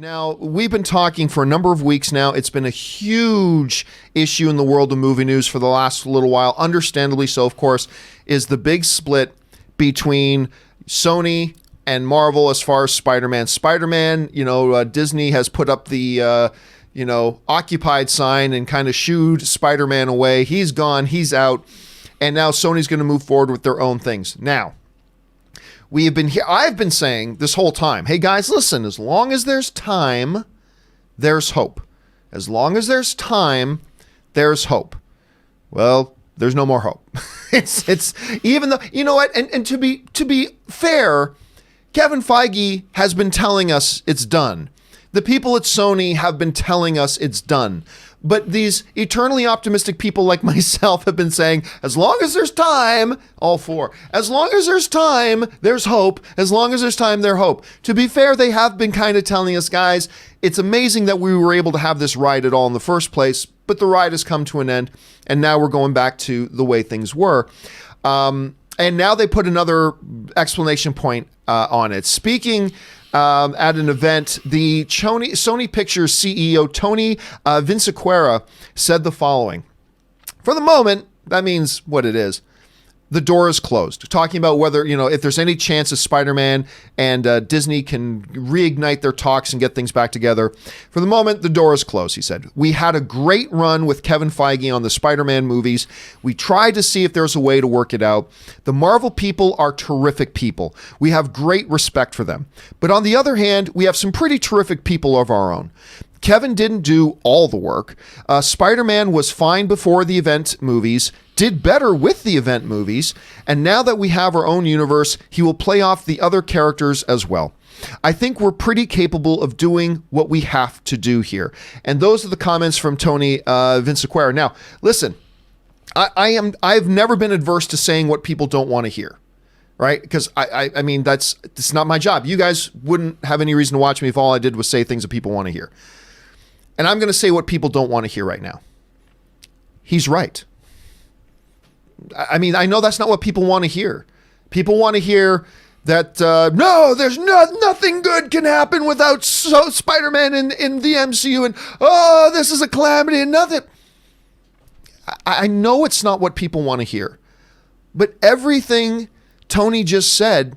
Now, we've been talking for a number of weeks now. It's been a huge issue in the world of movie news for the last little while. Understandably so, of course, is the big split between Sony and Marvel as far as Spider-Man. Disney has put up the, occupied sign and kind of shooed Spider-Man away. He's gone. He's out. And now Sony's going to move forward with their own things. Now, I've been saying this whole time, hey guys, listen, as long as there's time, there's hope. As long as there's time, there's hope. Well, there's no more hope. It's even though, you know what, and to be fair, Kevin Feige has been telling us it's done. The people at Sony have been telling us it's done. But these eternally optimistic people like myself have been saying, as long as there's time, all four, as long as there's time, there's hope. As long as there's time, there's hope. To be fair, they have been kind of telling us, guys, it's amazing that we were able to have this ride at all in the first place, but the ride has come to an end, and now we're going back to the way things were. And now they put another explanation point on it. Speaking at an event, the Sony Pictures CEO Tony Vinciquerra said the following. For the moment, that means what it is. The door is closed. Talking about whether, if there's any chance of Spider-Man and Disney can reignite their talks and get things back together. For the moment, the door is closed, he said. We had a great run with Kevin Feige on the Spider-Man movies. We tried to see if there's a way to work it out. The Marvel people are terrific people. We have great respect for them. But on the other hand, we have some pretty terrific people of our own. Kevin didn't do all the work. Spider-Man was fine before the event movies, did better with the event movies, and now that we have our own universe, he will play off the other characters as well. I think we're pretty capable of doing what we have to do here. And those are the comments from Tony Vinciquerra. Now, listen, I've never been adverse to saying what people don't want to hear. Right? Because I mean, it's not my job. You guys wouldn't have any reason to watch me if all I did was say things that people want to hear. And I'm going to say what people don't want to hear right now. He's right. I mean, I know that's not what people want to hear. People want to hear that, no, there's nothing good can happen without Spider-Man in the MCU. And, oh, this is a calamity and nothing. I know it's not what people want to hear. But everything Tony just said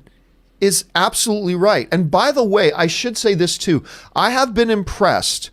is absolutely right. And by the way, I should say this too. I have been impressed.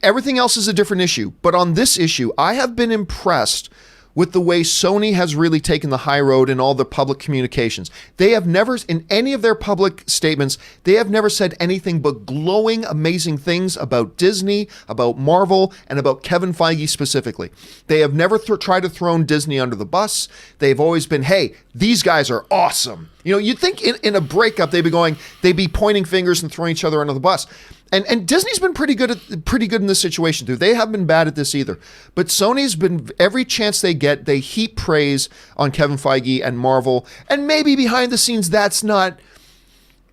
Everything else is a different issue. But on this issue, I have been impressed with the way Sony has really taken the high road in all the public communications. They have never, in any of their public statements, they have never said anything but glowing, amazing things about Disney, about Marvel, and about Kevin Feige specifically. They have never tried to throw Disney under the bus. They've always been, hey, these guys are awesome. You'd think in a breakup, they'd be pointing fingers and throwing each other under the bus. And Disney's been pretty good in this situation too. They haven't been bad at this either. But Sony's been, every chance they get, they heap praise on Kevin Feige and Marvel. And maybe behind the scenes, that's not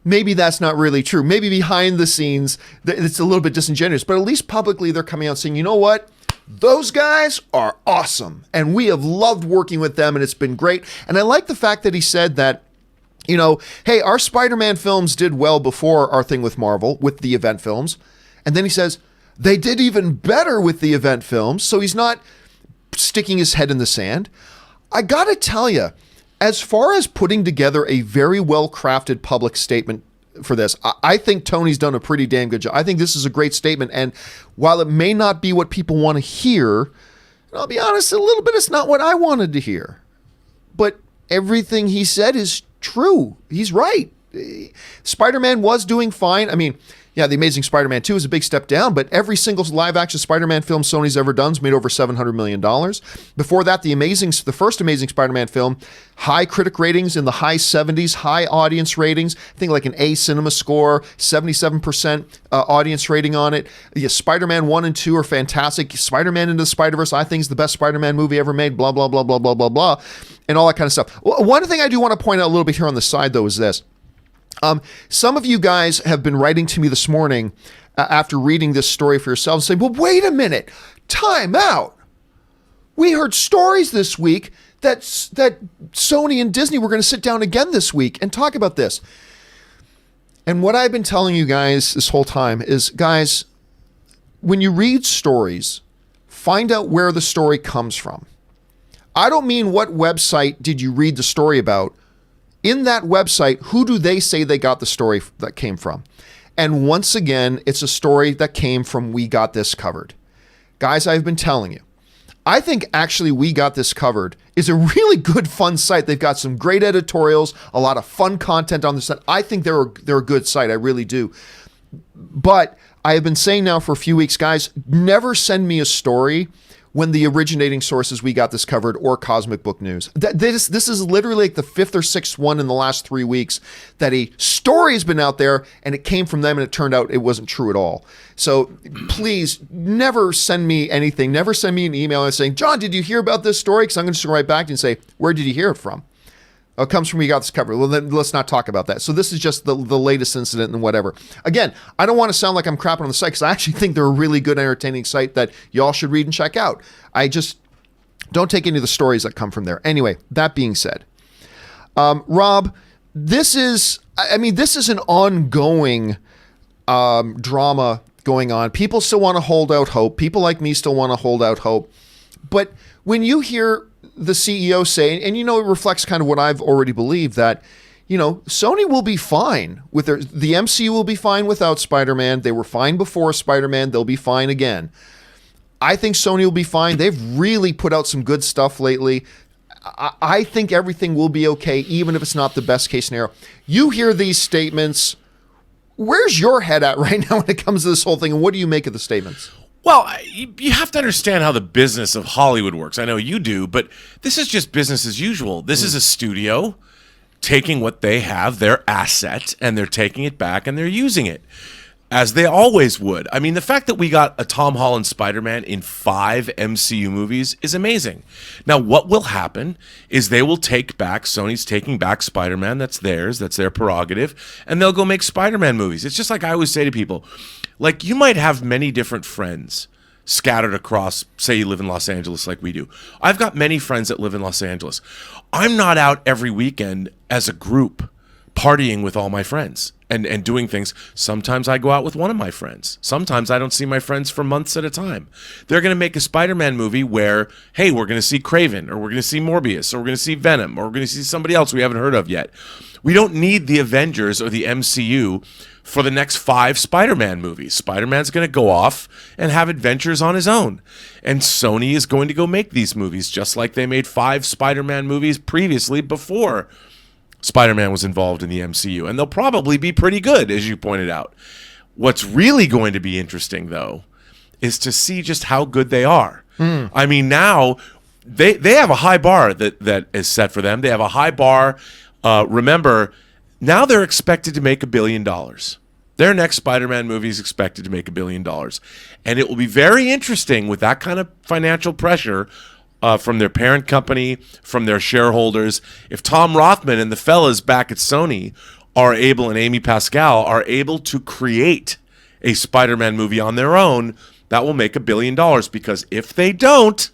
really true. Maybe behind the scenes, it's a little bit disingenuous. But at least publicly, they're coming out saying, you know what? Those guys are awesome. And we have loved working with them, and it's been great. And I like the fact that he said that, hey, our Spider-Man films did well before our thing with Marvel, with the event films. And then he says, they did even better with the event films. So he's not sticking his head in the sand. I gotta tell you, as far as putting together a very well-crafted public statement for this, I think Tony's done a pretty damn good job. I think this is a great statement. And while it may not be what people want to hear, and I'll be honest, a little bit, it's not what I wanted to hear. But everything he said is true. He's right. Spider-Man was doing fine. I mean, yeah, The Amazing Spider-Man 2 is a big step down, but every single live-action Spider-Man film Sony's ever done has made over $700 million. Before that, the first Amazing Spider-Man film, high critic ratings in the high 70s, high audience ratings, I think like an A cinema score, 77% audience rating on it. Yeah, Spider-Man 1 and 2 are fantastic. Spider-Man Into the Spider-Verse, I think, is the best Spider-Man movie ever made, blah, blah, blah, blah, blah, blah, blah, and all that kind of stuff. One thing I do want to point out a little bit here on the side, though, is this. Some of you guys have been writing to me this morning after reading this story for yourselves saying, well, wait a minute, time out. We heard stories this week that Sony and Disney were going to sit down again this week and talk about this. And what I've been telling you guys this whole time is, guys, when you read stories, find out where the story comes from. I don't mean what website did you read the story about. In that website, who do they say they got the story that came from? And once again, it's a story that came from We Got This Covered. Guys, I've been telling you, I think actually We Got This Covered is a really good, fun site. They've got some great editorials, a lot of fun content on the site. I think they're a good site. I really do. But I have been saying now for a few weeks, guys, never send me a story when the originating source is We Got This Covered or Cosmic Book News. This is literally like the 5th or 6th one in the last 3 weeks that a story has been out there and it came from them and it turned out it wasn't true at all. So please never send me anything. Never send me an email and saying, John, did you hear about this story? Because I'm going to just write back and say, where did you hear it from? Oh, it comes from We Got This Covered. Well, then let's not talk about that. So this is just the latest incident and whatever. Again, I don't want to sound like I'm crapping on the site because I actually think they're a really good, entertaining site that y'all should read and check out. I just don't take any of the stories that come from there. Anyway, that being said, Rob, this is an ongoing drama going on. People still want to hold out hope. People like me still want to hold out hope. But when you hear the CEO say, and it reflects kind of what I've already believed, that, Sony will be fine with the MCU will be fine without Spider-Man. They were fine before Spider-Man. They'll be fine again. I think Sony will be fine. They've really put out some good stuff lately. I think everything will be okay, even if it's not the best case scenario. You hear these statements. Where's your head at right now when it comes to this whole thing? And what do you make of the statements? Well, you have to understand how the business of Hollywood works. I know you do, but this is just business as usual. This is a studio taking what they have, their asset, and they're taking it back and they're using it, as they always would. I mean, the fact that we got a Tom Holland SpiderMan in 5 MCU movies is amazing. Now, what will happen is they will take back, Sony's taking back Spider-Man, that's theirs, that's their prerogative, and they'll go make Spider-Man movies. It's just like I always say to people, like, you might have many different friends scattered across, say you live in Los Angeles like we do. I've got many friends that live in Los Angeles. I'm not out every weekend as a group partying with all my friends and doing things. Sometimes I go out with one of my friends. Sometimes I don't see my friends for months at a time. They're going to make a Spider-Man movie where, hey, we're going to see Craven, or we're going to see Morbius, or we're going to see Venom, or we're going to see somebody else we haven't heard of yet. We don't need the Avengers or the MCU for the next 5 Spider-Man movies. Spider-Man's going to go off and have adventures on his own. And Sony is going to go make these movies just like they made 5 Spider-Man movies previously before Spider-Man was involved in the MCU. And they'll probably be pretty good, as you pointed out. What's really going to be interesting, though, is to see just how good they are. I mean, now they have a high bar that is set for them. They have a high bar. Remember, now they're expected to make $1 billion. Their next Spider-Man movie is expected to make $1 billion. And it will be very interesting with that kind of financial pressure from their parent company, from their shareholders. If Tom Rothman and the fellas back at Sony are able, and Amy Pascal, are able to create a Spider-Man movie on their own, that will make $1 billion. Because if they don't,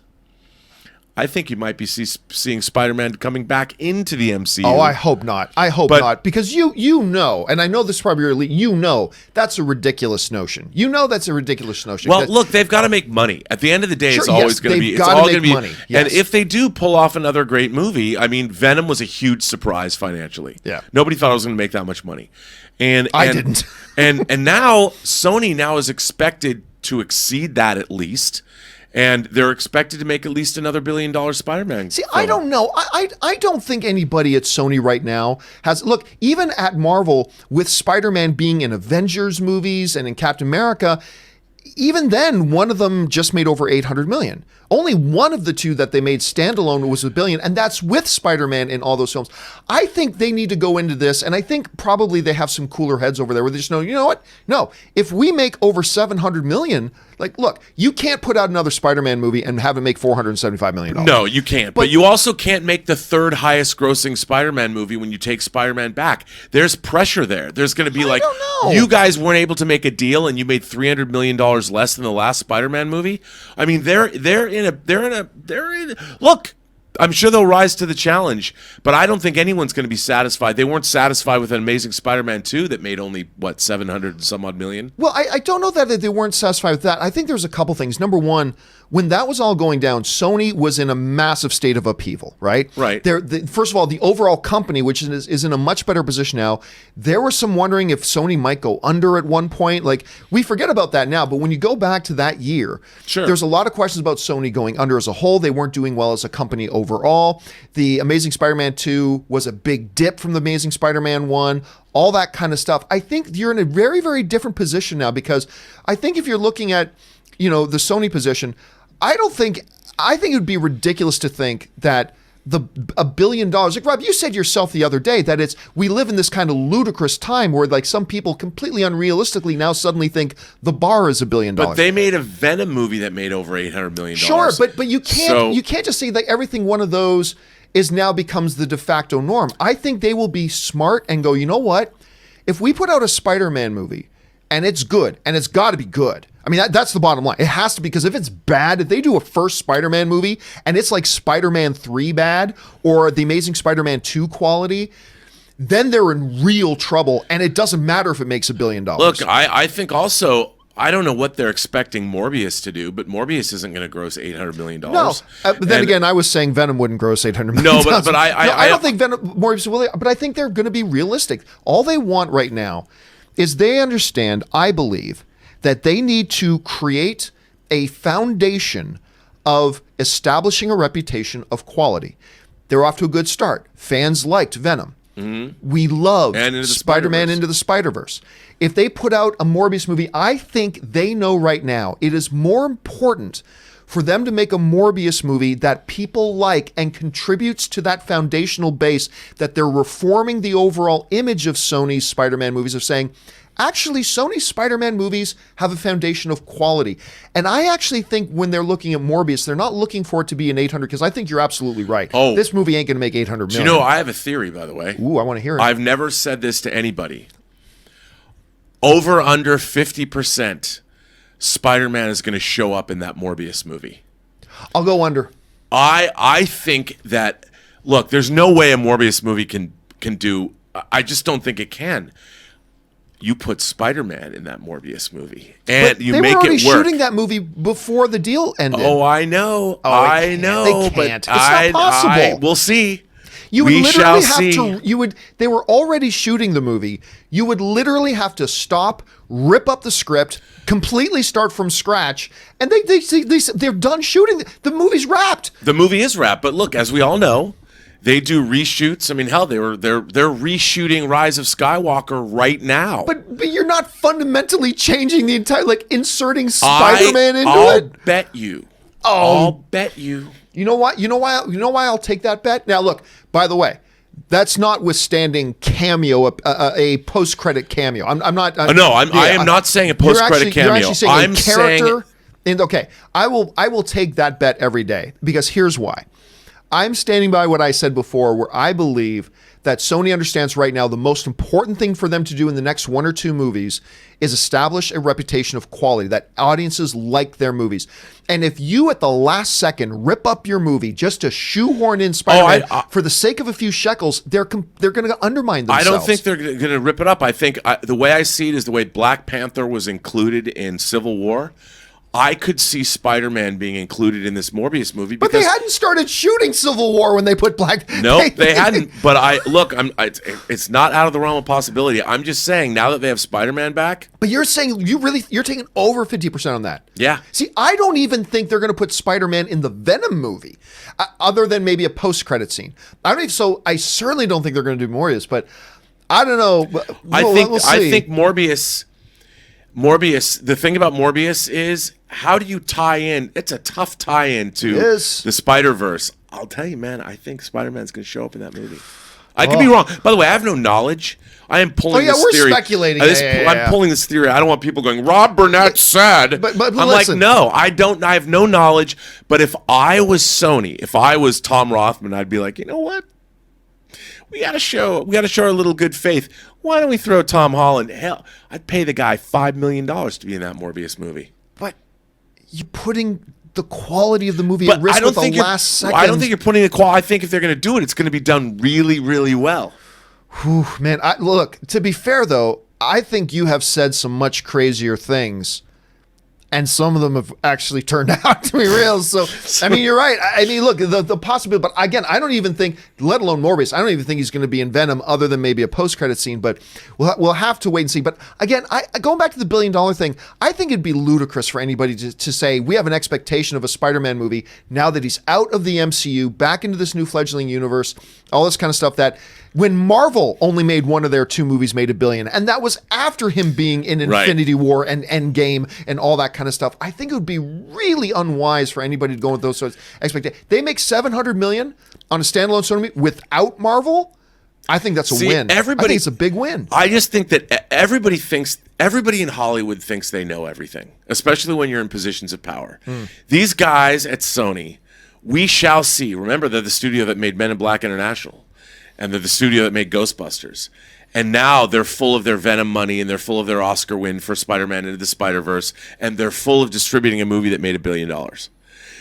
I think you might be seeing Spider-Man coming back into the MCU. Oh, I hope not. I hope not. Because you know, and I know this is probably your elite, that's a ridiculous notion. That's a ridiculous notion. Well, look, they've got to make money. At the end of the day, it's always going to be. It's all going to be money. Yes. And if they do pull off another great movie, I mean, Venom was a huge surprise financially. Yeah. Nobody thought it was going to make that much money. And I didn't. and now Sony is expected to exceed that at least. And they're expected to make at least another $1 billion Spider-Man See, film. I don't know. I don't think anybody at Sony right now has... Look, even at Marvel, with Spider-Man being in Avengers movies and in Captain America, even then, one of them just made over $800 million. Only one of the 2 that they made standalone was $1 billion, and that's with Spider-Man in all those films. I think they need to go into this, and I think probably they have some cooler heads over there where they just know, you know what? No, if we make over $700 million, like, look, you can't put out another Spider-Man movie and have it make $475 million. No, you can't. But you also can't make the 3rd highest grossing Spider-Man movie when you take Spider-Man back. There's pressure there. There's going to be you guys weren't able to make a deal and you made $300 million less than the last Spider-Man movie. I mean, they're in. Look, I'm sure they'll rise to the challenge, but I don't think anyone's going to be satisfied. They weren't satisfied with an Amazing Spider-Man 2 that made only, what, 700 and some odd million? Well, I don't know that they weren't satisfied with that. I think there's a couple things. Number one, when that was all going down, Sony was in a massive state of upheaval, right? Right. First of all, the overall company, which is in a much better position now, there was some wondering if Sony might go under at one point. Like, we forget about that now, but when you go back to that year, Sure. there's a lot of questions about Sony going under as a whole. They weren't doing well as a company overall. The Amazing Spider-Man 2 was a big dip from the Amazing Spider-Man 1. All that kind of stuff. I think you're in a very, very different position now, because I think if you're looking at, the Sony position, I think it would be ridiculous to think that $1 billion, like Rob, you said yourself the other day that we live in this kind of ludicrous time where like some people completely unrealistically now suddenly think the bar is $1 billion. But they made a Venom movie that made over $800 million. Sure, but you can't just say that everything one of those is now becomes the de facto norm. I think they will be smart and go, you know what? If we put out a Spider-Man movie and it's good, and it's got to be good. I mean, that's the bottom line. It has to be, because if it's bad, if they do a first Spider-Man movie and it's like Spider-Man 3 bad or the Amazing Spider-Man 2 quality, then they're in real trouble, and it doesn't matter if it makes $1 billion. Look, I think also, I don't know what they're expecting Morbius to do, but Morbius isn't going to gross $800 million. No, but then again, I was saying Venom wouldn't gross $800 million. No, but I don't think Morbius will, but I think they're going to be realistic. All they want right now is they understand, I believe, that they need to create a foundation of establishing a reputation of quality. They're off to a good start. Fans liked Venom. Mm-hmm. We loved Spider-Man Into the Spider-Verse. If they put out a Morbius movie, I think they know right now it is more important for them to make a Morbius movie that people like and contributes to that foundational base, that they're reforming the overall image of Sony's Spider-Man movies, of saying, actually, Sony's Spider-Man movies have a foundation of quality. And I actually think when they're looking at Morbius, they're not looking for it to be an 800, because I think you're absolutely right. Oh, this movie ain't going to make 800 million. You know, I have a theory, by the way. Ooh, I want to hear it. I've never said this to anybody. Over under 50%, Spider-Man is going to show up in that Morbius movie. I'll go under. I think that, look, there's no way a Morbius movie can do, I just don't think it can. You put Spider-Man in that Morbius movie, and you make it work. They were already shooting that movie before the deal ended. Oh, I know. I know. They can't. It's not possible. We'll see. You would literally have to. They were already shooting the movie. You would literally have to stop, rip up the script, completely start from scratch, and they're done shooting. The movie's wrapped. The movie is wrapped, but look, as we all know, they do reshoots. I mean, hell, they're reshooting Rise of Skywalker right now. But you're not fundamentally changing the entire, like, inserting Spider-Man into it. I'll bet you. I'll bet you. You know why? You know why I'll take that bet? Now, look, by the way, that's notwithstanding cameo, a post-credit cameo. I'm not. I am not saying a post-credit cameo. You're actually saying a character. Okay, I will take that bet every day, because here's why. I'm standing by what I said before, where I believe that Sony understands right now the most important thing for them to do in the next 1 or 2 movies is establish a reputation of quality, that audiences like their movies. And if you at the last second rip up your movie just to shoehorn in Spider-Man for the sake of a few shekels, they're going to undermine themselves. I don't think they're going to rip it up. I think the way I see it is the way Black Panther was included in Civil War. I could see Spider-Man being included in this Morbius movie, but they hadn't started shooting Civil War when they put Black. No, they hadn't. But it's not out of the realm of possibility. I'm just saying, now that they have Spider-Man back. But you're saying you're taking over 50% on that. Yeah. See, I don't even think they're going to put Spider-Man in the Venom movie, other than maybe a post-credit scene. I certainly don't think they're going to do Morbius, but I don't know. We'll see. I think Morbius. The thing about Morbius is, how do you tie in? It's a tough tie-in to the Spider-Verse. I'll tell you, man, I think Spider-Man's going to show up in that movie. I could be wrong. By the way, I have no knowledge. I am pulling this theory. We're speculating. I'm pulling this theory. I don't want people going, Rob Burnett said. But I'm listen. like, no, I don't. I have no knowledge. But if I was Sony, if I was Tom Rothman, I'd be like, you know what? We got to show our little good faith. Why don't we throw Tom Holland? Hell, I'd pay the guy $5 million to be in that Morbius movie. But you're putting the quality of the movie But at risk I don't with the think last second. I don't think you're putting the quality. I think if they're going to do it, it's going to be done really, really well. Whew, man, look, to be fair, though, I think you have said some much crazier things, and some of them have actually turned out to be real. So, I mean, you're right. I mean, look, the possibility, but again, I don't even think, let alone Morbius, I don't even think he's going to be in Venom other than maybe a post-credit scene, but we'll have to wait and see. But again, going back to the $1 billion thing, I think it'd be ludicrous for anybody to say we have an expectation of a Spider-Man movie now that he's out of the MCU, back into this new fledgling universe, all this kind of stuff that when Marvel only made one of their 2 movies made $1 billion, and that was after him being in Infinity War and Endgame and all that kind of stuff. I think it would be really unwise for anybody to go with those sorts of expectations. They make $700 million on a standalone Sony movie without Marvel. I think that's a win. I think it's a big win. I just think that everybody in Hollywood thinks they know everything, especially when you're in positions of power. These guys at Sony, we shall see. Remember, they're the studio that made Men in Black International. And they're the studio that made Ghostbusters. And now they're full of their Venom money, and they're full of their Oscar win for Spider-Man Into the Spider-Verse, and they're full of distributing a movie that made $1 billion.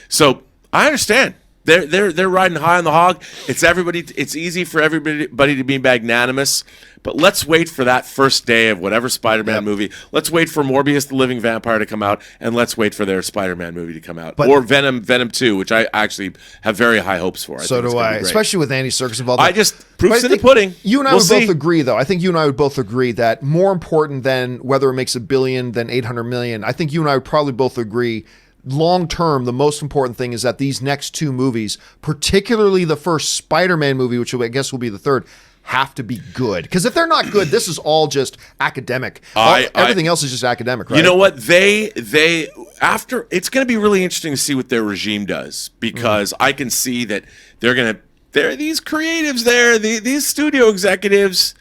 So I understand. They're riding high on the hog. It's easy for everybody to be magnanimous, but let's wait for that first day of whatever Spider-Man movie. Let's wait for Morbius the Living Vampire to come out, and let's wait for their Spider-Man movie to come out, or Venom 2, which I actually have very high hopes for. So do I, especially with Andy Serkis involved. Proof's in the pudding. You and I would both agree, though. I think you and I would both agree that more important than whether it makes $1 billion than $800 million. I think you and I would probably both agree. Long term, the most important thing is that these next 2 movies, particularly the first Spider-Man movie, which I guess will be the third, have to be good. Because if they're not good, this is all just academic. Everything else is just academic, right? You know what? After it's going to be really interesting to see what their regime does, because I can see that they're these creatives there, these studio executives.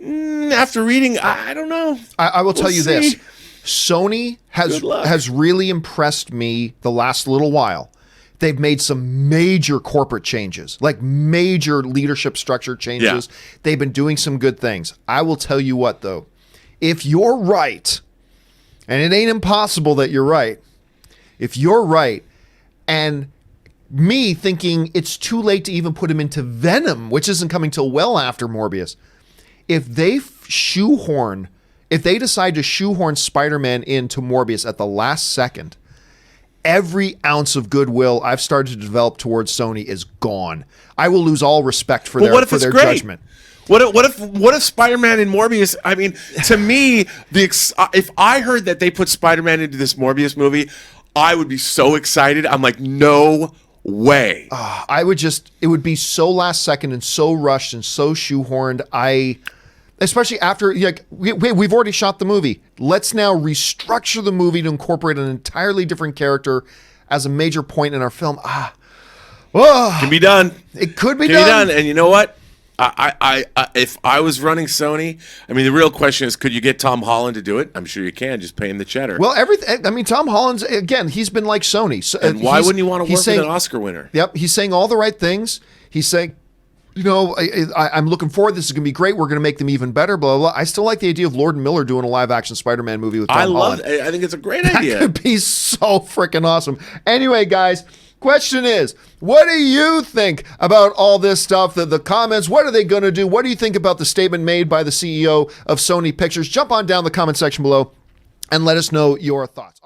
After reading, I don't know. I will tell you this. Sony has really impressed me the last little while. They've made some major corporate changes, like major leadership structure changes. Yeah. They've been doing some good things. I will tell you what, though. If you're right, and it ain't impossible that you're right, if you're right, and me thinking it's too late to even put him into Venom, which isn't coming till well after Morbius, if they decide to shoehorn Spider-Man into Morbius at the last second, every ounce of goodwill I've started to develop towards Sony is gone. I will lose all respect for their judgment. What if Spider-Man in Morbius? I mean, to me, if I heard that they put Spider-Man into this Morbius movie, I would be so excited. I'm like, no way. It would be so last second and so rushed and so shoehorned. Especially after, we've already shot the movie. Let's now restructure the movie to incorporate an entirely different character as a major point in our film. Can be done. It could be done. And you know what? If I was running Sony, I mean, the real question is, could you get Tom Holland to do it? I'm sure you can. Just pay him the cheddar. Well, Tom Holland's, again, he's been like Sony. So, and why wouldn't you want to work with an Oscar winner? Yep. He's saying all the right things. He's saying, I'm looking forward. This is going to be great. We're going to make them even better, blah, blah, blah. I still like the idea of Lord and Miller doing a live-action Spider-Man movie with Tom Holland. I think it's a great idea. That could be so freaking awesome. Anyway, guys, question is, what do you think about all this stuff? The comments, what are they going to do? What do you think about the statement made by the CEO of Sony Pictures? Jump on down the comment section below and let us know your thoughts.